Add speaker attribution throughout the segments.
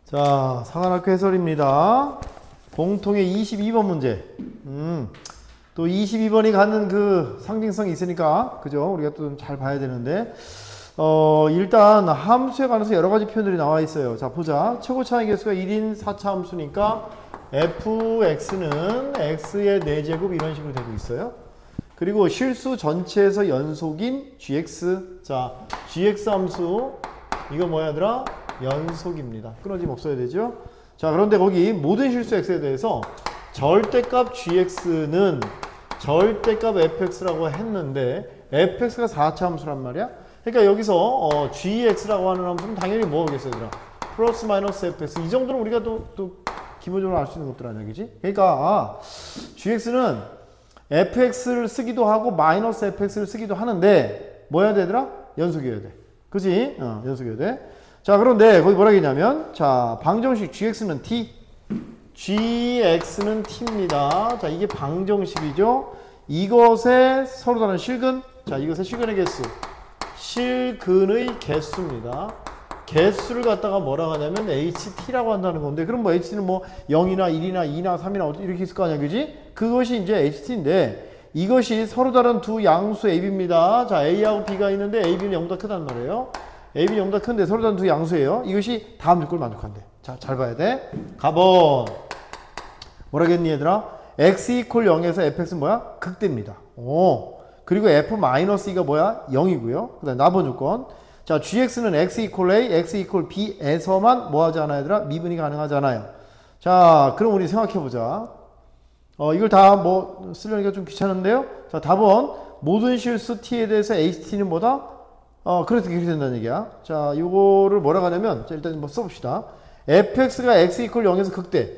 Speaker 1: 자, 상한학교 해설입니다. 공통의 22번 문제. 또 22번이 갖는 그 상징성이 있으니까, 그죠? 우리가 또 잘 봐야 되는데, 일단 함수에 관해서 여러 가지 표현들이 나와 있어요. 자, 보자. 최고 차이 개수가 1인 4차 함수니까 fx는 x의 4제곱 이런 식으로 되고 있어요. 그리고 실수 전체에서 연속인 gx. 자, gx 함수, 이거 뭐야, 얘들아? 연속입니다. 끊어짐 없어야 되죠? 자, 그런데 거기 모든 실수 x에 대해서 절대값 gx는 절대값 fx라고 했는데 fx가 4차 함수란 말이야. 그러니까 여기서 gx라고 하는 함수는 당연히 뭐겠어요, 얘들아? 플러스 마이너스 fx. 이 정도는 우리가 또 기본적으로 알 수 있는 것들 아니야, 그지? 그러니까 gx는 fx를 쓰기도 하고 마이너스 fx를 쓰기도 하는데 뭐 해야 되더라? 연속이어야 돼. 그지? 연속이어야 돼. 자, 그런데 거기 뭐라 했냐면, 자, 방정식 gx는 t, gx는 t입니다. 자, 이게 방정식이죠. 이것의 서로 다른 실근, 자, 이것의 실근의 개수, 실근의 개수입니다. 개수를 갖다가 뭐라고 하냐면 ht라고 한다는 건데, 그럼 뭐 ht는 뭐 0이나 1이나 2나 3이나 이렇게 있을 거 아니야, 그지? 그것이 이제 ht인데, 이것이 서로 다른 두 양수 ab입니다. 자, a하고 b가 있는데 ab는 0보다 크단 말이에요. ab는 0보다 큰데 서로 다른 두 양수예요. 이것이 다음 조건을 만족한대. 자, 잘 봐야 돼. 가번. 뭐라겠니, 얘들아? x 이퀄 0에서 fx는 뭐야? 극대입니다. 그리고 f-2가 뭐야? 0이고요. 그 다음에 나번 조건. 자, gx는 x 이퀄 a, x 이퀄 b에서만 뭐 하지 않아요, 얘들아? 미분이 가능하잖아요. 자, 그럼 우리 생각해보자. 이걸 다 뭐 쓰려니까 좀 귀찮은데요. 자, 답은 모든 실수 t에 대해서 ht는 뭐다? 그렇게 된다는 얘기야. 자, 요거를 뭐라고 하냐면, 자, 일단 뭐 써봅시다. fx가 x 이퀄 0에서 극대.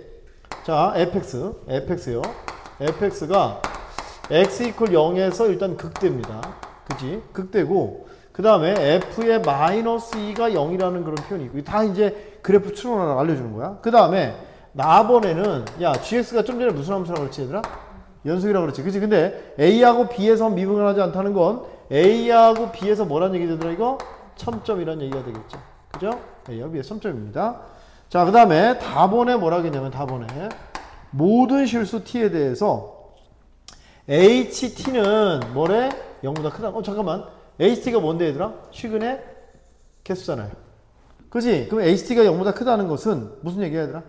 Speaker 1: 자, fx요. fx가 x 이퀄 0에서 일단 극대입니다. 그치? 극대고, 그 다음에 f의 마이너스 2가 0이라는 그런 표현이 있고, 다 이제 그래프 추론하라고 알려주는 거야. 그 다음에, 나번에는, 야, gx가 좀 전에 무슨 함수라고 그랬지, 얘들아? 연속이라고 그랬지. 그치? 근데 a하고 b에서 미분하지 않다는 건 a하고 b에서 뭐란 얘기 되더라, 이거? 첨점이란 얘기가 되겠죠. 그죠? a하고 b의 첨점입니다. 자, 그 다음에 다번에 뭐라 하겠냐면, 다번에 모든 실수 t에 대해서 ht는 뭐래? 0보다 크다. 잠깐만. ht가 뭔데, 얘들아? 실근의 개수잖아요. 그치? 그럼 ht가 0보다 크다는 것은 무슨 얘기야, 얘들아?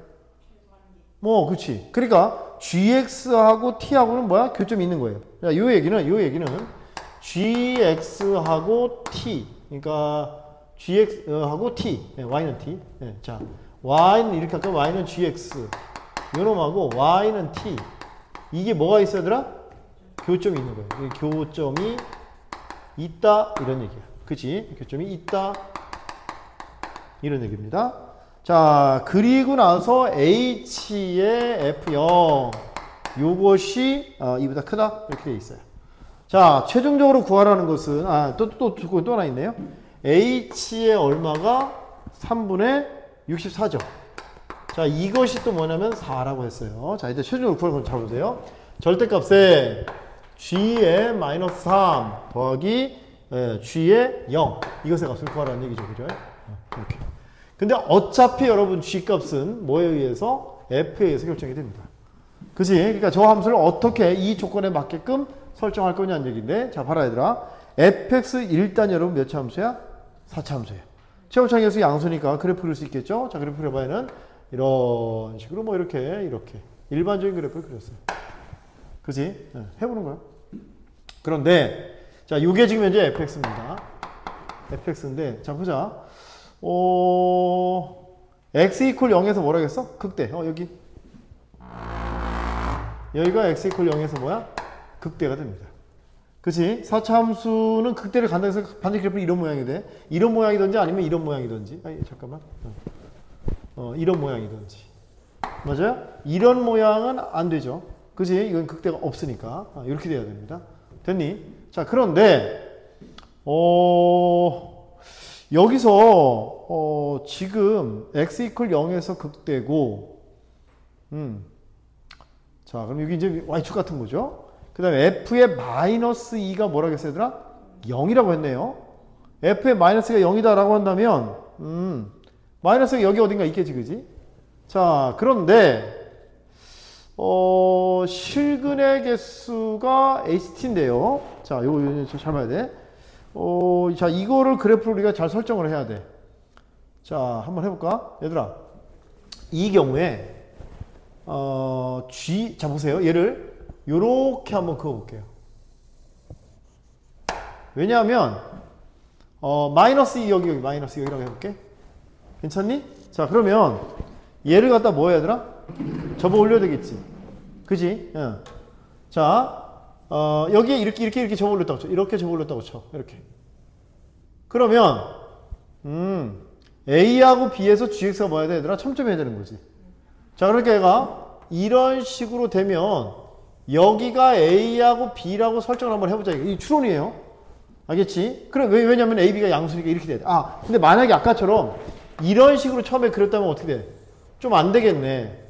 Speaker 1: 그치. 그러니까 gx하고 t하고는 뭐야? 교점이 있는 거예요. 자, 요 얘기는 gx하고 t. 그러니까 gx하고 t. y는 t. 자, y는 이렇게 할까? y는 gx. 요놈하고 y는 t. 이게 뭐가 있어야 되더라? 교점이 있는 거예요. 교점이 있다, 이런 얘기야. 그치? 교점이 있다, 이런 얘기입니다. 자, 그리고 나서 h의 f0 요것이 이보다 크다, 이렇게 돼 있어요. 자, 최종적으로 구하라는 것은 또 하나 있네요. h의 얼마가 3분의 64죠. 자, 이것이 또 뭐냐면 4라고 했어요. 자, 이제 최종적으로 구하는 건 잘 보세요. 절대값에 g의 마이너스 3 더하기 g의 0, 이것의 값을 구하라는 얘기죠. 그죠? 이렇게. 근데 어차피 여러분 g값은 뭐에 의해서? f에 의해서 결정이 됩니다. 그치? 그러니까 저 함수를 어떻게 이 조건에 맞게끔 설정할 거냐는 얘기인데, 자, 봐라, 얘들아. fx 일단 여러분 몇 차 함수야? 4차 함수예요. 최고차이 개수 양수니까 그래프 그릴 수 있겠죠? 자, 그래프 그려봐야는 이런 식으로 뭐 이렇게 일반적인 그래프를 그렸어요. 그치? 해보는 거야. 그런데 자, 요게 지금 현재 fx입니다. fx인데, 자, 보자. x 이퀄 0에서 뭐라 했어? 극대. 여기가 x 이퀄 0에서 뭐야? 극대가 됩니다. 그치? 4차 함수는 극대를 간다고 해서 반드시 그래프는 이런 모양이 돼. 이런 모양이든지 아니면 이런 모양이든지. 잠깐만. 이런 모양이든지. 맞아요? 이런 모양은 안 되죠. 그치? 이건 극대가 없으니까. 이렇게 돼야 됩니다. 됐니? 자, 그런데, 여기서, 지금, x 이퀄 0에서 극대고, 자, 그럼 여기 이제 y축 같은 거죠? 그 다음에 f의 마이너스 2가 뭐라고 했어요, 얘들아? 0이라고 했네요. f의 마이너스가 0이다라고 한다면, 마이너스가 여기 어딘가 있겠지, 그지? 자, 그런데 실근의 개수가 HT인데요. 자, 요거 잘 봐야 돼. 자, 이거를 그래프를 우리가 잘 설정을 해야 돼. 자, 한번 해볼까? 얘들아, 이 경우에 자, 보세요. 얘를 요렇게 한번 그어볼게요. 왜냐하면 마이너스 2 여기 마이너스 여기라고 해볼게. 괜찮니? 자, 그러면 얘를 갖다 뭐 해야 되나? 접어 올려야 되겠지. 그지? 자, 여기에 이렇게 접어 올렸다고 쳐. 이렇게 접어 올렸다고 쳐. 이렇게. 그러면 A하고 B에서 GX가 뭐야 돼? 얘들아? 첨점해야 되는 거지. 자, 그러니까 얘가 이런 식으로 되면 여기가 A하고 B라고 설정을 한번 해보자. 이 추론이에요. 알겠지? 그럼 왜냐면 A, B가 양수니까 이렇게 돼야 돼. 아, 근데 만약에 아까처럼 이런 식으로 처음에 그렸다면 어떻게 돼? 좀 안 되겠네.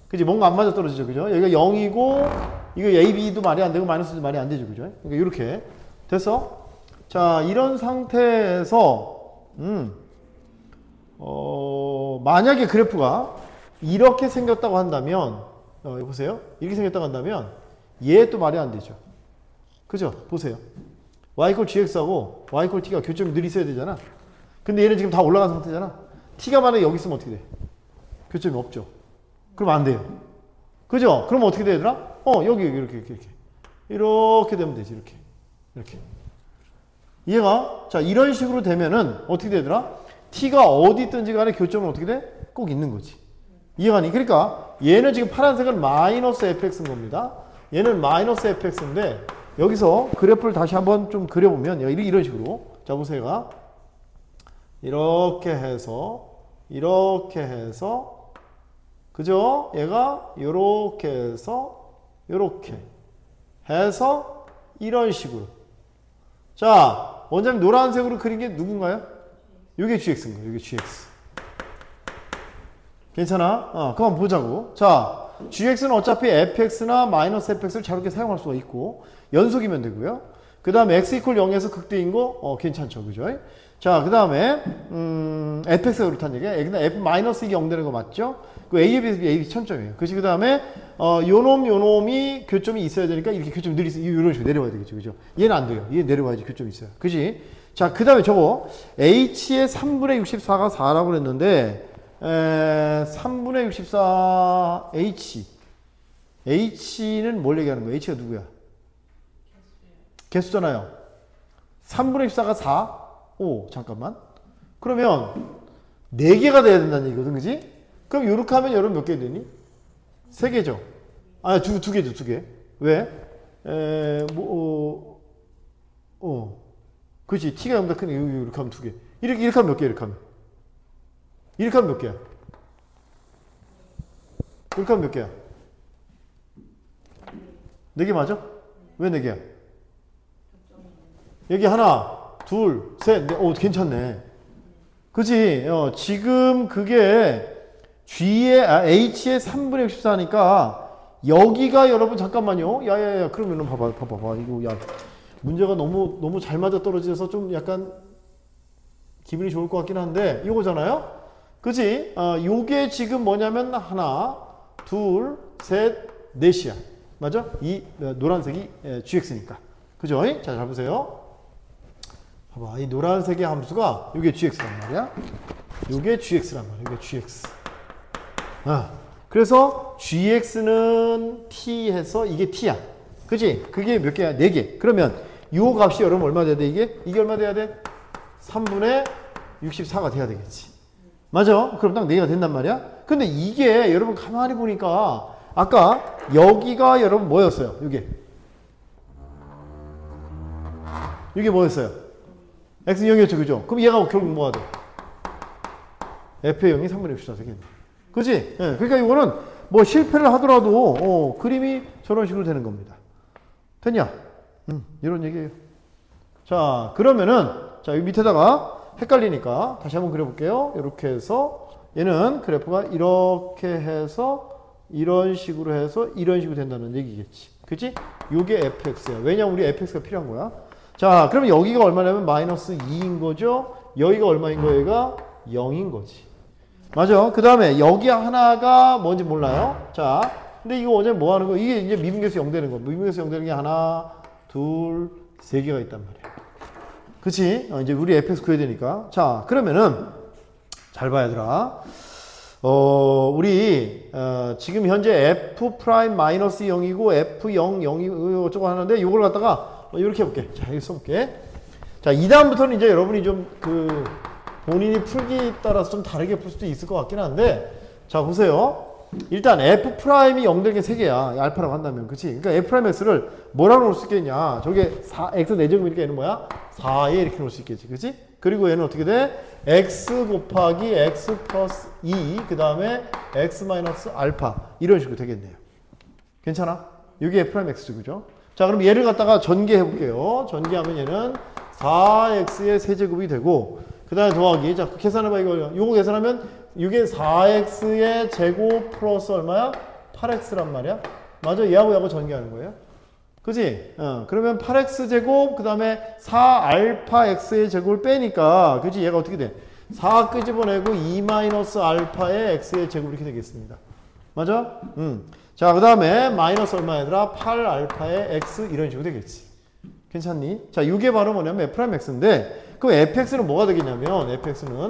Speaker 1: 그지? 뭔가 안 맞아 떨어지죠. 그죠? 여기가 0이고, 이거 A, B도 말이 안 되고, 마이너스도 말이 안 되죠. 그죠? 그러니까 이렇게. 됐어? 자, 이런 상태에서, 만약에 그래프가 이렇게 생겼다고 한다면, 여기 보세요. 이렇게 생겼다고 한다면, 얘 또 말이 안 되죠. 그죠? 보세요. y = gx하고 y = t가 교점이 늘 있어야 되잖아. 근데 얘는 지금 다 올라간 상태잖아. t가 만약에 여기 있으면 어떻게 돼? 교점이 없죠. 그럼 안 돼요. 그죠? 그럼 어떻게 돼, 얘들아? 여기 이렇게 되면 되지. 이렇게. 얘가, 자, 이런 식으로 되면은 어떻게 되더라? t가 어디 있든지 간에 교점은 어떻게 돼? 꼭 있는 거지. 이해가니? 그러니까 얘는 지금 파란색은 마이너스 fx인 겁니다. 얘는 마이너스 fx인데 여기서 그래프를 다시 한번 좀 그려보면 이런 식으로. 자, 보세요. 이렇게 해서 그죠? 얘가 요렇게 해서 요렇게 해서 이런 식으로. 자, 원장님 노란색으로 그린 게 누군가요? 요게 gx인 거예요. 요게 gx. 괜찮아? 그만 보자고. 자, gx는 어차피 fx나 마이너스 fx를 자유롭게 사용할 수가 있고 연속이면 되고요. 그 다음에 x = 0에서 극대인 거 괜찮죠. 그죠? 자, 그 다음에 fx가 그렇다는 얘기야. 근데 f-2가 0 되는 거 맞죠? 그 a에 비해서 a 천점이에요. 그치? 그 다음에 요놈이 교점이 있어야 되니까 이렇게 교점이 늘 있어요. 이런 식으로 내려와야 되겠죠. 그죠? 얘는 안 돼요. 얘는 내려와야지 교점이 있어요. 그치? 자, 그 다음에 저거 h의 3분의 64가 4라고 그랬는데 3분의 64 h는 뭘 얘기하는 거야? h가 누구야? 개수잖아요. 3분의 14가 4? 오, 잠깐만. 그러면 4개가 돼야 된다는 얘기거든, 그지? 그럼 요렇게 하면 여러분 몇 개 되니? 3개죠. 아, 두 개죠, 2개. 왜? 그렇지. t가 0보다 크니 이렇게 하면 2개. 이렇게 하면 몇 개? 이렇게 하면 몇 개야? 이렇게 하면 몇 개야? 4개 맞아? 왜 4개야? 여기 하나, 둘, 셋, 넷. 오, 괜찮네. 그치? 지금 그게 h의 3분의 64니까 여기가 여러분 잠깐만요. 야야야, 그러면 봐봐. 이거 야 문제가 너무 잘 맞아 떨어져서 좀 약간 기분이 좋을 것 같긴 한데 이거잖아요. 그치? 요게 지금 뭐냐면 하나, 둘, 셋, 넷이야. 맞아? 이 노란색이 gx니까. 그죠? 자, 잘 보세요. 봐봐. 이 노란색의 함수가 요게 gx란 말이야. 요게 gx란 말이야. 요게 gx. 그래서 gx는 t 해서 이게 t야. 그치? 그게 몇 개야? 4개. 그러면 요 값이 여러분 얼마 돼야 돼? 이게 얼마 돼야 돼? 3분의 64가 돼야 되겠지. 맞아? 그럼 딱 4개가 된단 말이야? 근데 이게 여러분 가만히 보니까 아까 여기가 여러분 뭐였어요? 이게 뭐였어요? x는 0이었죠. 그죠? 그럼 얘가 결국 뭐가 돼? f의 0이 3분의 64 되겠네. 그치? 네, 그러니까 이거는 뭐 실패를 하더라도 그림이 저런 식으로 되는 겁니다. 됐냐? 이런 얘기예요. 자, 그러면은 자, 여기 밑에다가 헷갈리니까 다시 한번 그려볼게요. 이렇게 해서 얘는 그래프가 이렇게 해서 이런 식으로 해서 이런 식으로 된다는 얘기겠지. 그치? 요게 fx야. 왜냐면 우리 fx가 필요한 거야. 자, 그러면 여기가 얼마냐면 마이너스 2인 거죠. 여기가 얼마인 거예요? 얘가 0인 거지. 맞아. 그 다음에 여기 하나가 뭔지 몰라요. 자, 근데 이거 어제 뭐 하는 거? 이게 이제 미분계수 0 되는 거. 미분계수 0 되는 게 하나, 둘, 세 개가 있단 말이야. 그치? 이제 우리 fx 구해야 되니까. 자, 그러면은 잘 봐야 되라. 우리 지금 현재 f 프라임 마이너스 0이고 f0 0이고 어쩌고 하는데 이걸 갖다가 이렇게 해볼게. 자, 여기 써볼게. 자, 이 다음부터는 이제 여러분이 좀 본인이 풀기 따라서 좀 다르게 풀 수도 있을 것 같긴 한데, 자, 보세요. 일단 f 프라임이 0 되는 게 3개야. 알파라고 한다면. 그치? 그러니까 f 프라임 x를 뭐라고 놓을 수 있겠냐? 저게 4x 4제곱이니까 얘는 뭐야? 4에 이렇게 놓을 수 있겠지. 그치? 그리고 얘는 어떻게 돼? x 곱하기 x 플러스 2, 그 다음에 x 마이너스 알파. 이런 식으로 되겠네요. 괜찮아? 이게 f 프라임 x죠. 그죠? 자, 그럼 얘를 갖다가 전개해 볼게요. 전개하면 얘는 4x의 세제곱이 되고, 그 다음에 더하기. 자, 계산해봐, 이거. 요거 계산하면, 이게 4x의 제곱 플러스 얼마야? 8x란 말이야. 맞아? 얘하고 전개하는 거예요. 그지? 그러면 8x 제곱, 그 다음에 4알파 x의 제곱을 빼니까, 그지? 얘가 어떻게 돼? 4 끄집어내고 2 마이너스 알파의 x의 제곱 이렇게 되겠습니다. 맞아? 자, 그 다음에 마이너스 얼마 얘들아? 8알파의 x 이런 식으로 되겠지. 괜찮니? 자, 이게 바로 뭐냐면 f'x인데, 그럼 fx는 뭐가 되겠냐면, fx는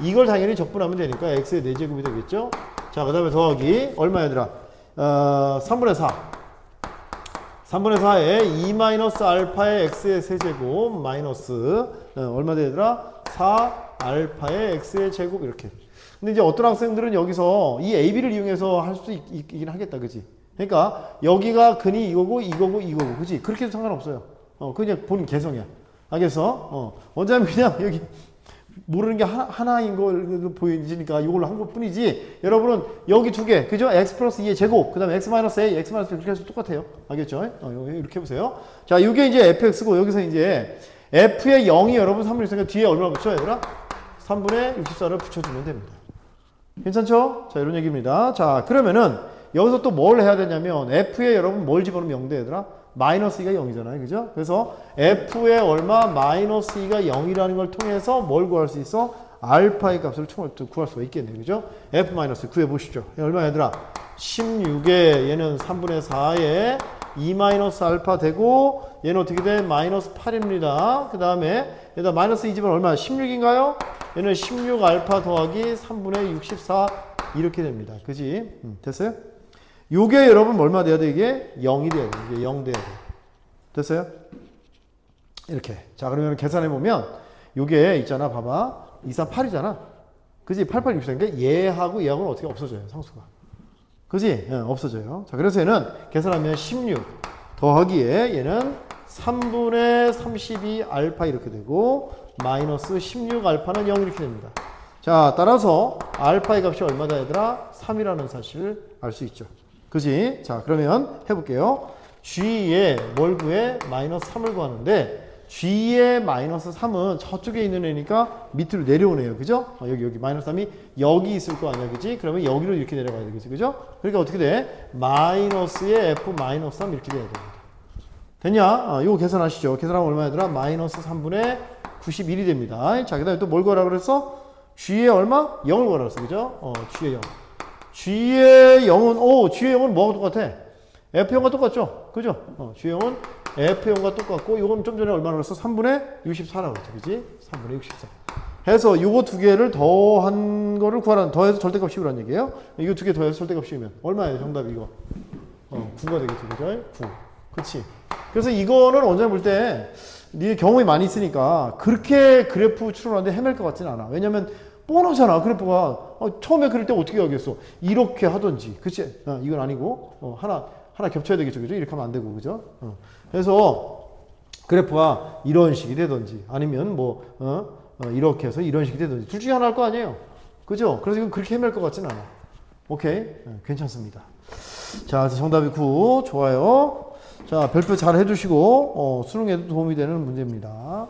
Speaker 1: 이걸 당연히 적분하면 되니까 x의 4제곱이 되겠죠? 자, 그 다음에 더하기 얼마 얘들아? 3분의 4. 3분의 4에 2 마이너스 알파의 x의 세제곱 마이너스 얼마 되더라? 4 알파의 x의 제곱 이렇게. 근데 이제 어떤 학생들은 여기서 이 AB를 이용해서 할 수 있긴 하겠다. 그지? 그러니까 여기가 근이 이거고 그지? 그렇게 해도 상관없어요. 그냥 본인 개성이야. 알겠어? 원자는 그냥 여기 모르는 게 하나인 걸 보이니까 이걸로 한 것 뿐이지. 여러분은 여기 두 개, 그죠? x 플러스 2의 제곱, 그 다음에 x 마이너스 a, x 마이너스 이렇게 해서 똑같아요. 알겠죠? 이렇게 해보세요. 자, 이게 이제 fx고, 여기서 이제 f의 0이 여러분 3분의 1 있으니까 뒤에 얼마 붙여야 되나? 3분의 64를 붙여주면 됩니다. 괜찮죠? 자, 이런 얘기입니다. 자, 그러면은 여기서 또 뭘 해야 되냐면 f에 여러분 뭘 집어넣으면 0 되더라? 마이너스 2가 0이잖아요. 그죠? 그래서 f의 얼마? 마이너스 2가 0이라는 걸 통해서 뭘 구할 수 있어? 알파의 값을 구할 수가 있겠네요. 그죠? f 마이너스 구해보시죠. 얼마 얘들아? 16에 얘는 3분의 4에 2 마이너스 알파 되고 얘는 어떻게 돼? 마이너스 8입니다. 그 다음에 얘다 마이너스 2 집은 얼마? 16인가요? 얘는 16 알파 더하기 3분의 64 이렇게 됩니다. 그지? 됐어요? 요게 여러분 얼마 돼야 돼? 이게 0이 돼야 돼. 이게 0 돼야 돼. 됐어요? 이렇게. 자, 그러면 계산해보면 요게 있잖아. 봐봐. 2, 4, 8이잖아. 그지? 88, 64. 그러니까 얘하고는 어떻게 없어져요. 상수가. 그지? 없어져요. 자, 그래서 얘는 계산하면 16 더하기에 얘는 3분의 32 알파 이렇게 되고 마이너스 16 알파는 0 이렇게 됩니다. 자, 따라서 알파의 값이 얼마다 얘들아? 3이라는 사실을 알 수 있죠. 그지? 자, 그러면 해볼게요. g의 뭘 구해? 마이너스 3을 구하는데 g의 마이너스 3은 저쪽에 있는 애니까 밑으로 내려오네요. 그죠? 여기 마이너스 3이 여기 있을 거 아니야. 그지? 그러면 여기로 이렇게 내려가야 되겠지. 그죠? 그러니까 어떻게 돼? 마이너스의 f 마이너스 3 이렇게 돼야 됩니다. 됐냐? 이거 계산하시죠. 계산하면 얼마더라? 마이너스 3분의 91이 됩니다. 자, 그 다음에 또 뭘 구하라 그랬어? g의 얼마? 0을 구하라 그랬어. 그죠? g의 0. g의 0은, g의 0은 뭐하고 똑같아? f0과 똑같죠? 그죠? g의 0은 f0과 똑같고, 이건 좀 전에 얼마나 그랬어? 3분의 64라고 그랬죠. 그지? 3분의 64. 해서 요거 두 개를 더한 거를 구하라는, 더해서 절대값 씌우라는 얘기예요. 이거 두 개 더해서 절대값 씌우면 얼마예요? 정답 이거. 9가 되겠죠. 그죠? 9. 그치? 그래서 이거는 원장님 볼 때, 네 경험이 많이 있으니까, 그렇게 그래프 추론하는데 헤맬 것 같지는 않아. 왜냐면, 뻔하잖아. 그래프가. 처음에 그릴 때 어떻게 하겠어? 이렇게 하든지. 그치? 이건 아니고, 하나 겹쳐야 되겠죠. 그죠? 이렇게 하면 안 되고. 그죠? 그래서, 그래프가 이런 식이 되든지, 아니면 이렇게 해서 이런 식이 되든지. 둘 중에 하나 할 거 아니에요. 그죠? 그래서 이건 그렇게 헤맬 것 같지는 않아. 오케이? 괜찮습니다. 자, 그래서 정답이 9. 좋아요. 자, 별표 잘 해주시고, 수능에도 도움이 되는 문제입니다.